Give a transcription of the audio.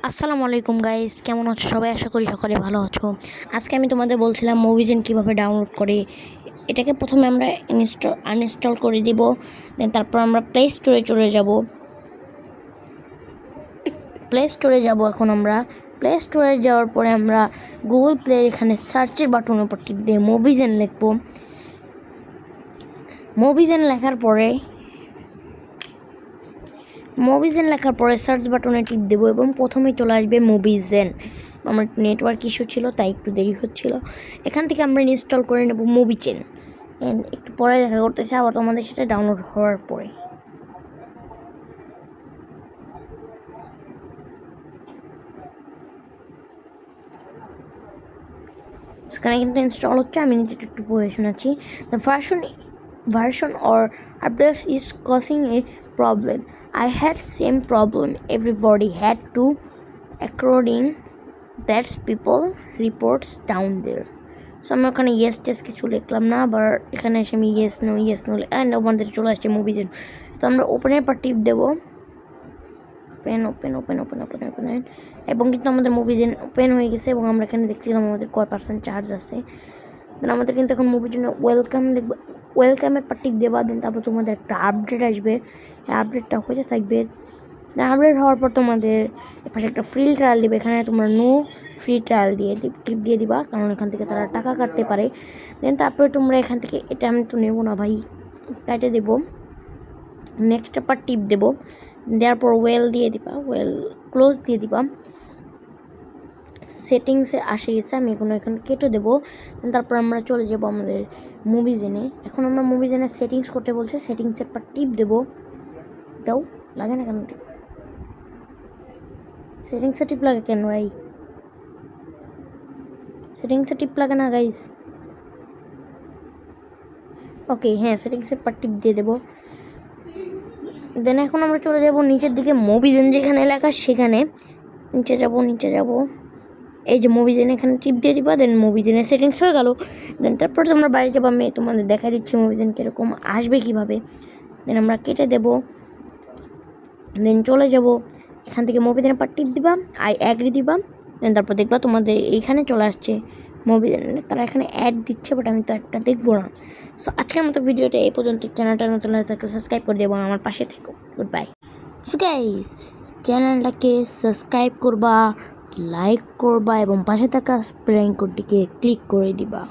আসসালামু আলাইকুম গাইস, কেমন আছো সবাই? আশা করি সকলে ভালো আছো। আজকে আমি তোমাদের বলছিলাম মুভিজেন কীভাবে ডাউনলোড করে। এটাকে প্রথমে আমরা আনইনস্টল করে দিব, দেন তারপর আমরা প্লে স্টোরে চলে যাব। এখন আমরা প্লে স্টোরে যাওয়ার পরে আমরা গুগল প্লে এখানে সার্চের বাটনের উপর টিপ দিয়ে মুভিজেন লিখব। মুভিজেন লেখার পরে সার্চ বাটনে টিপ দেবো এবং প্রথমেই চলে আসবে মুভিজেন। আমার নেটওয়ার্ক ইস্যু ছিল তাই একটু দেরি হচ্ছিল। এখান থেকে আমরা ইনস্টল করে নেব মুভিজেন। একটু পরে দেখা করতেছে আবার তোমাদের সেটা ডাউনলোড হওয়ার পরে। সেখানে কিন্তু ইনস্টল হচ্ছে, আমি নিচে একটু পড়ে শোনাচ্ছি। The version or update is causing a problem. I had same problem. Everybody had to according that's people reports down there. So আমি ওখানে ইয়েস টেস কিছু লিখলাম না, আবার এখানে এসে আমি ইয়েস নো অ্যান্ড আমাদের চলে আসছে মুভিজেন। তো আমরা ওপেনের পর টিপ দেবো, ওপেন এবং কিন্তু আমাদের মুভিজেন ওপেন হয়ে গেছে এবং আমরা এখানে দেখছিলাম আমাদের কয় % চার্জ আছে। দেন আমাদের কিন্তু এখন মুভির ওয়েলকাম লিখবো, ওয়েলকামের পর টিপ দেবা। দেন তারপর তোমাদের একটা আপডেট আসবে, এই আপডেটটা হয়ে থাকবে। আপডেট হওয়ার পর তোমাদের এপাশে একটা ফ্রি ট্রায়াল দিবে, এখানে তোমরা নো ফ্রি ট্রায়াল দিয়ে টিপ দিয়ে দিবা, কারণ এখান থেকে তারা টাকা কাটতে পারে। দেন তারপরে তোমরা এখান থেকে, এটা আমি তো নেবো না ভাই, কাটে দেবো। নেক্সট আবার টিপ দেবো, দেওয়ার পর ক্লোজ দিয়ে দিবা। সেটিংসে আসে গেছে, আমি এখন কেটে দেবো। তারপর আমরা চলে যাবো আমাদের মুভিজেনে। এখন আমরা মুভিজেনে সেটিংস করতে বলছে, সেটিংসের পর টিপ দেবো। লাগে না কেন টিপ? সেটিংসে টিপ লাগে কেন ভাই? সেটিংসে টিপ লাগে না গাইস। ওকে, হ্যাঁ, সেটিংসের পর টিপ দিয়ে দেবো। দেন এখন আমরা চলে যাব নিচের দিকে, মুভিজেন যেখানে লেখা সেখানে নিচে যাব। এই যে মুভিজেন, এখানে টিপ দিয়ে দিবা। দেন মুভিজেনের সেটিংস হয়ে গেল। দেন তারপর আমরা বাইরে যাবো, আমি তোমাদের দেখা দিচ্ছি মুভিজেন কীরকম আসবে কীভাবে। দেন আমরা কেটে দেবো, দেন চলে যাব এখান থেকে মুভিজেনের পর টিপ দিবা, আই অ্যাগ্রি দিবা। দেন তারপর দেখবা তোমাদের এইখানে চলে আসছে মুভিজেন। তারা এখানে অ্যাড দিচ্ছে, বাট আমি তো একটা দেখবো না। সো আজকের মতো ভিডিওটা এই পর্যন্ত। চ্যানেলটা নতুন হলে তাকে সাবস্ক্রাইব করে দেবো, আমার পাশে থেকো। Good bye. সো গাইস, চ্যানেলটাকে সাবস্ক্রাইব করবা, লাইক করবা এবং পাশে থাকা বেল আইকনটিকে ক্লিক করে দিবা।